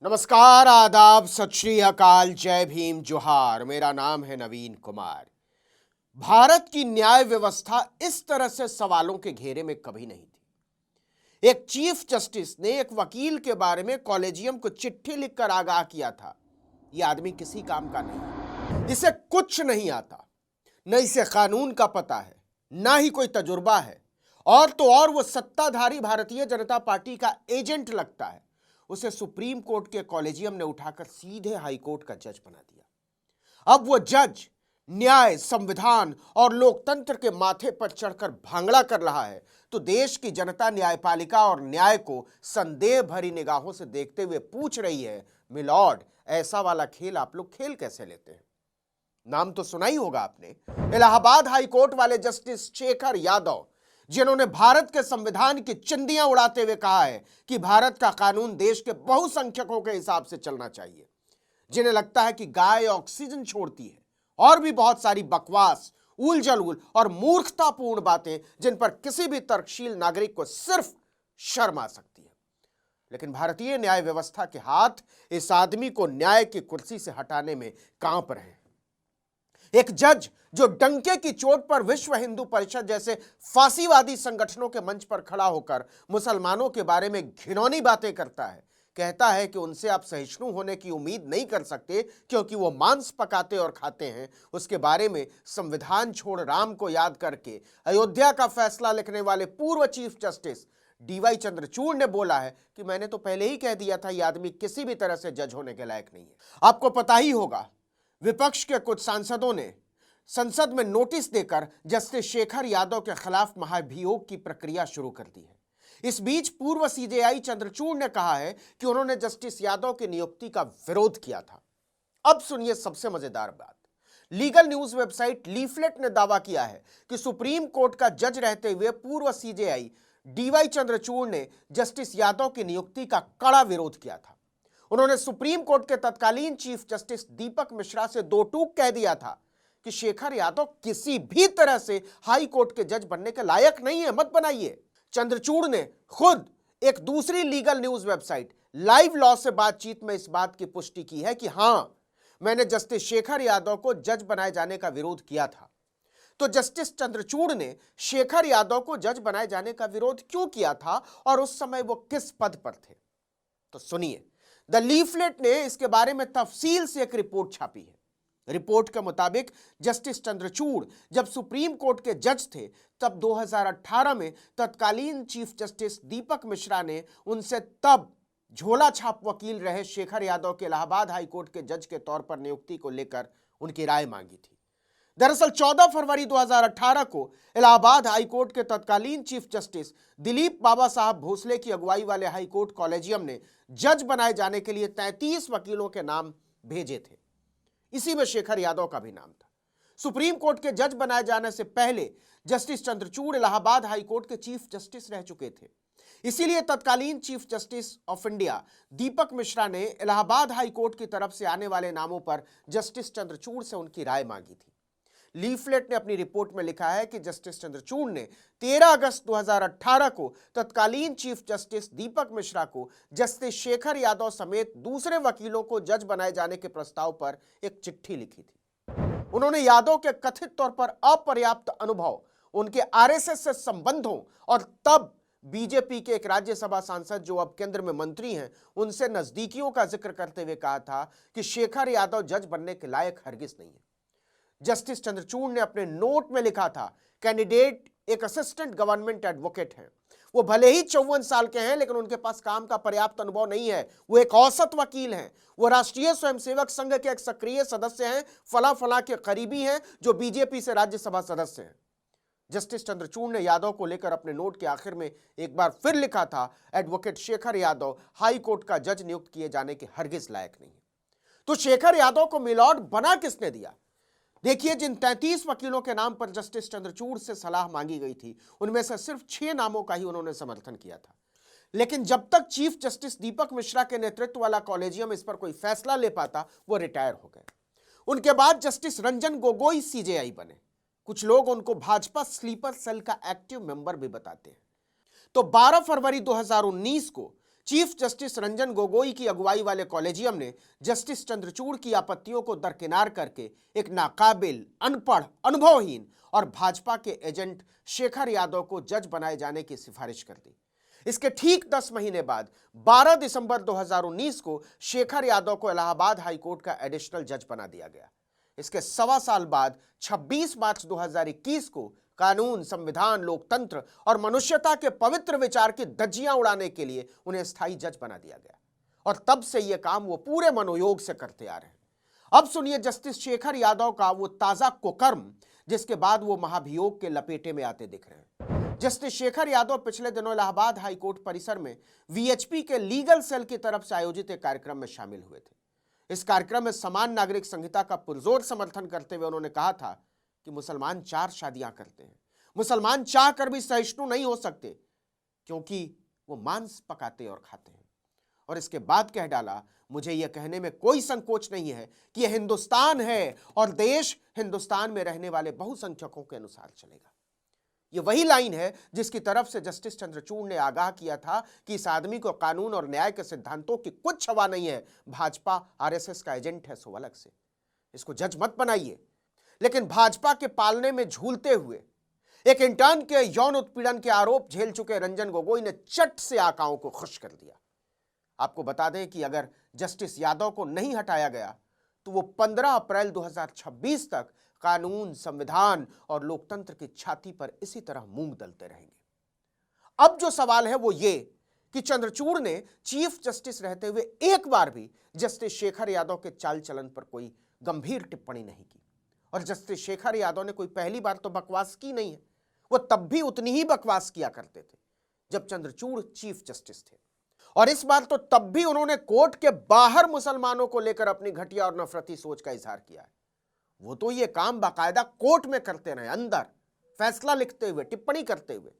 नमस्कार, आदाब, सत श्री अकाल, जय भीम, जोहार। मेरा नाम है नवीन कुमार। भारत की न्याय व्यवस्था इस तरह से सवालों के घेरे में कभी नहीं थी। एक चीफ जस्टिस ने एक वकील के बारे में कॉलेजियम को चिट्ठी लिखकर आगाह किया था, यह आदमी किसी काम का नहीं, इसे कुछ नहीं आता, न इसे कानून का पता है, ना ही कोई तजुर्बा है, और तो और वो सत्ताधारी भारतीय जनता पार्टी का एजेंट लगता है। उसे सुप्रीम कोर्ट के कॉलेजियम ने उठाकर सीधे हाई कोर्ट का जज बना दिया। अब वो जज न्याय, संविधान और लोकतंत्र के माथे पर चढ़कर भांगड़ा कर रहा है, तो देश की जनता न्यायपालिका और न्याय को संदेह भरी निगाहों से देखते हुए पूछ रही है, मिलॉर्ड, ऐसा वाला खेल आप लोग खेल कैसे लेते हैं? नाम तो सुना ही होगा आपने, इलाहाबाद हाई कोर्ट वाले जस्टिस शेखर यादव, जिन्होंने भारत के संविधान की चिंदियां उड़ाते हुए कहा है कि भारत का कानून देश के बहुसंख्यकों के हिसाब से चलना चाहिए, जिन्हें लगता है कि गाय ऑक्सीजन छोड़ती है, और भी बहुत सारी बकवास, उलझुल और मूर्खतापूर्ण बातें जिन पर किसी भी तर्कशील नागरिक को सिर्फ शर्म आ सकती है। लेकिन भारतीय न्याय व्यवस्था के हाथ इस आदमी को न्याय की कुर्सी से हटाने में कांप रहे हैं। एक जज जो डंके की चोट पर विश्व हिंदू परिषद जैसे फांसीवादी संगठनों के मंच पर खड़ा होकर मुसलमानों के बारे में घिनौनी बातें करता है, कहता है कि उनसे आप सहिष्णु होने की उम्मीद नहीं कर सकते क्योंकि वो मांस पकाते और खाते हैं, उसके बारे में संविधान छोड़ राम को याद करके अयोध्या का फैसला लिखने वाले पूर्व चीफ जस्टिस डीवाई चंद्रचूड़ ने बोला है कि मैंने तो पहले ही कह दिया था, यह आदमी किसी भी तरह से जज होने के लायक नहीं है। आपको पता ही होगा, विपक्ष के कुछ सांसदों ने संसद में नोटिस देकर जस्टिस शेखर यादव के खिलाफ महाभियोग की प्रक्रिया शुरू कर दी है। इस बीच पूर्व सीजेआई चंद्रचूड़ ने कहा है कि उन्होंने जस्टिस यादव की नियुक्ति का विरोध किया था। अब सुनिए सबसे मजेदार बात। लीगल न्यूज वेबसाइट लीफलेट ने दावा किया है कि सुप्रीम कोर्ट का जज रहते हुए पूर्व सीजेआई डीवाई चंद्रचूड़ ने जस्टिस यादव की नियुक्ति का कड़ा विरोध किया था। उन्होंने सुप्रीम कोर्ट के तत्कालीन चीफ जस्टिस दीपक मिश्रा से दो टूक कह दिया था कि शेखर यादव किसी भी तरह से हाई कोर्ट के जज बनने के लायक नहीं है, मत बनाइए। चंद्रचूड़ ने खुद एक दूसरी legal news website live law से बातचीत में इस बात की पुष्टि की है कि हां, मैंने जस्टिस शेखर यादव को जज बनाए जाने का विरोध किया था। तो जस्टिस चंद्रचूड़ ने शेखर यादव को जज बनाए जाने का विरोध क्यों किया था और उस समय वो किस पद पर थे? तो सुनिए, द लीफलेट ने इसके बारे में तफसील से एक रिपोर्ट छापी है। रिपोर्ट के मुताबिक जस्टिस चंद्रचूड़ जब सुप्रीम कोर्ट के जज थे, तब 2018 में तत्कालीन चीफ जस्टिस दीपक मिश्रा ने उनसे तब झोला छाप वकील रहे शेखर यादव के इलाहाबाद हाई कोर्ट के जज के तौर पर नियुक्ति को लेकर उनकी राय मांगी थी। दरअसल 14 फरवरी 2018 को इलाहाबाद हाई कोर्ट के तत्कालीन चीफ जस्टिस दिलीप बाबा साहब भोसले की अगुवाई वाले हाई कोर्ट कॉलेजियम ने जज बनाए जाने के लिए 33 वकीलों के नाम भेजे थे। इसी में शेखर यादव का भी नाम था। सुप्रीम कोर्ट के जज बनाए जाने से पहले justice Chandrachud Allahabad high court के चीफ जस्टिस रह चुके थे। इसीलिए तत्कालीन चीफ जस्टिस ऑफ इंडिया दीपक मिश्रा ने इलाहाबाद हाई कोर्ट की तरफ से आने वाले नामों पर जस्टिस चंद्रचूड़ से उनकी राय मांगी थी। लीफलेट ने अपनी रिपोर्ट में लिखा है कि जस्टिस चंद्रचूड़ ने 13 अगस्त 2018 को तत्कालीन चीफ जस्टिस दीपक मिश्रा को जस्टिस शेखर यादव समेत दूसरे वकीलों को जज बनाए जाने के प्रस्ताव पर एक चिट्ठी लिखी थी। उन्होंने यादव के कथित तौर पर अपर्याप्त अनुभव, उनके आरएसएस से संबंधों और तब बीजेपी के एक राज्यसभा सांसद जो अब केंद्र में मंत्री हैं, उनसे नजदीकियों का जिक्र करते हुए कहा था कि शेखर यादव जज बनने के लायक हरगिज नहीं है। जस्टिस चंद्रचूड़ ने अपने नोट में लिखा था, कैंडिडेट एक असिस्टेंट गवर्नमेंट एडवोकेट हैं। वो भले ही 54 साल के हैं, लेकिन उनके पास काम का पर्याप्त अनुभव नहीं है। वो एक औसत वकील हैं। वो राष्ट्रीय स्वयंसेवक संघ के एक सक्रिय सदस्य हैं, फला फला के करीबी हैं, जो बीजेपी से राज्यसभा सदस्य हैं। जस्टिस चंद्रचूड़ ने यादव को लेकर अपने नोट के आखिर में एक बार फिर लिखा था, advocate Shekhar Yadav high court का जज नियुक्त किए जाने के हरगिज लायक नहीं है। तो शेखर यादव को मिलॉर्ड बना किसने दिया? देखिए, जिन 33 वकीलों के नाम पर जस्टिस चंद्रचूड़ से सलाह मांगी गई थी, उनमें से सिर्फ 6 नामों का ही उन्होंने समर्थन किया था। लेकिन जब तक चीफ जस्टिस दीपक मिश्रा के नेतृत्व वाला कॉलेजियम इस पर कोई फैसला ले पाता, वो रिटायर हो गए। उनके बाद जस्टिस रंजन गोगोई सीजेआई बने। कुछ लोग उनको भाजपा स्लीपर सेल का एक्टिव मेंबर भी बताते हैं। तो 12 फरवरी 2019 को चीफ जस्टिस रंजन गोगोई की अगुवाई वाले कॉलेजियम ने जस्टिस चंद्रचूड़ की आपत्तियों को दरकिनार करके एक नाकाबिल, अनपढ़, अनुभवहीन और भाजपा के एजेंट शेखर यादव को जज बनाए जाने की सिफारिश कर दी। इसके ठीक 10 महीने बाद 12 दिसंबर 2019 को शेखर यादव को इलाहाबाद हाईकोर्ट का एडिशनल जज बना दिया गया। इसके सवा साल बाद 26 मार्च 2021 को कानून, संविधान, लोकतंत्र और मनुष्यता के पवित्र विचार की धज्जियां उड़ाने के लिए उन्हें स्थायी जज बना दिया गया और तब से यह काम वो पूरे मनोयोग से करते आ रहे हैं। अब सुनिए जस्टिस शेखर यादव का वो ताजा कुकर्म जिसके बाद वो महाभियोग के लपेटे में आते दिख रहे हैं। जस्टिस शेखर यादव पिछले दिनों इलाहाबाद हाईकोर्ट परिसर में वीएचपी के लीगल सेल की तरफ से आयोजित एक कार्यक्रम में शामिल हुए थे। इस कार्यक्रम में समान नागरिक संहिता का पुरजोर समर्थन करते हुए उन्होंने कहा था कि मुसलमान 4 शादियां करते हैं, मुसलमान चाह कर भी सहिष्णु नहीं हो सकते क्योंकि वो मांस पकाते और खाते हैं। और इसके बाद कह डाला, मुझे यह कहने में कोई संकोच नहीं है कि यह हिंदुस्तान है और देश हिंदुस्तान में रहने वाले बहुसंख्यकों के अनुसार चलेगा। यह वही लाइन है जिसकी तरफ से जस्टिस चंद्रचूड़ ने आगाह किया था कि इस आदमी को कानून और न्याय के सिद्धांतों की कुछ हवा नहीं है, भाजपा आरएसएस का एजेंट है सो अलग से, इसको जज मत बनाइए। लेकिन भाजपा के पालने में झूलते हुए एक इंटर्न के यौन उत्पीड़न के आरोप झेल चुके रंजन गोगोई ने चट से आकाओं को खुश कर दिया। आपको बता दें कि अगर जस्टिस यादव को नहीं हटाया गया तो वो 15 अप्रैल 2026 तक कानून, संविधान और लोकतंत्र की छाती पर इसी तरह मूंग दलते रहेंगे। अब जो सवाल है वो ये कि चंद्रचूड़ ने चीफ जस्टिस रहते हुए एक बार भी जस्टिस शेखर यादव के चाल चलन पर कोई गंभीर टिप्पणी नहीं की और जस्टिस शेखर यादव ने कोई पहली बार तो बकवास की नहीं है, वो तब भी उतनी ही बकवास किया करते थे जब चंद्रचूड़ चीफ जस्टिस थे। और इस बार तो तब भी उन्होंने कोर्ट के बाहर मुसलमानों को लेकर अपनी घटिया और नफरती सोच का इजहार किया है। वो तो ये काम बाकायदा कोर्ट में करते रहे, अंदर फैसला लिखते हुए, टिप्पणी करते हुए।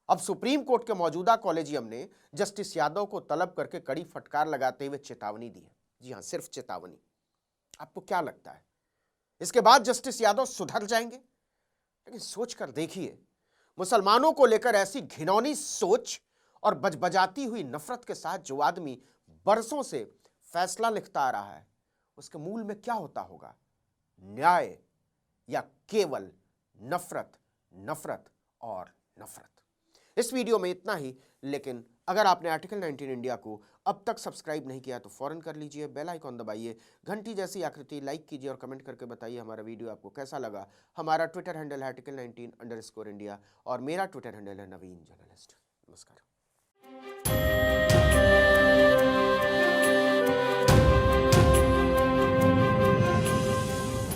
अब सुप्रीम कोर्ट के मौजूदा कॉलेजियम ने जस्टिस यादव को तलब करके कड़ी फटकार लगाते हुए चेतावनी दी है। जी हां, सिर्फ चेतावनी। आपको क्या लगता है इसके बाद जस्टिस यादव सुधर जाएंगे? लेकिन सोच कर देखिए, मुसलमानों को लेकर ऐसी घिनौनी सोच और बजबजाती हुई नफरत के साथ जो आदमी बरसों से फैसला लिखता आ रहा है, उसके मूल में क्या होता होगा? न्याय या केवल नफरत, नफरत और नफरत। इस वीडियो में इतना ही, लेकिन अगर आपने आर्टिकल 19 इंडिया को अब तक सब्सक्राइब नहीं किया तो फौरन कर लीजिए, बेल आइकॉन दबाइए, घंटी जैसी आकृति लाइक कीजिए और कमेंट करके बताइए हमारा वीडियो आपको कैसा लगा। हमारा ट्विटर हैंडल है आर्टिकल 19_इंडिया और मेरा ट्विटर हैंडल है नवीन जर्नलिस्ट। नमस्कार।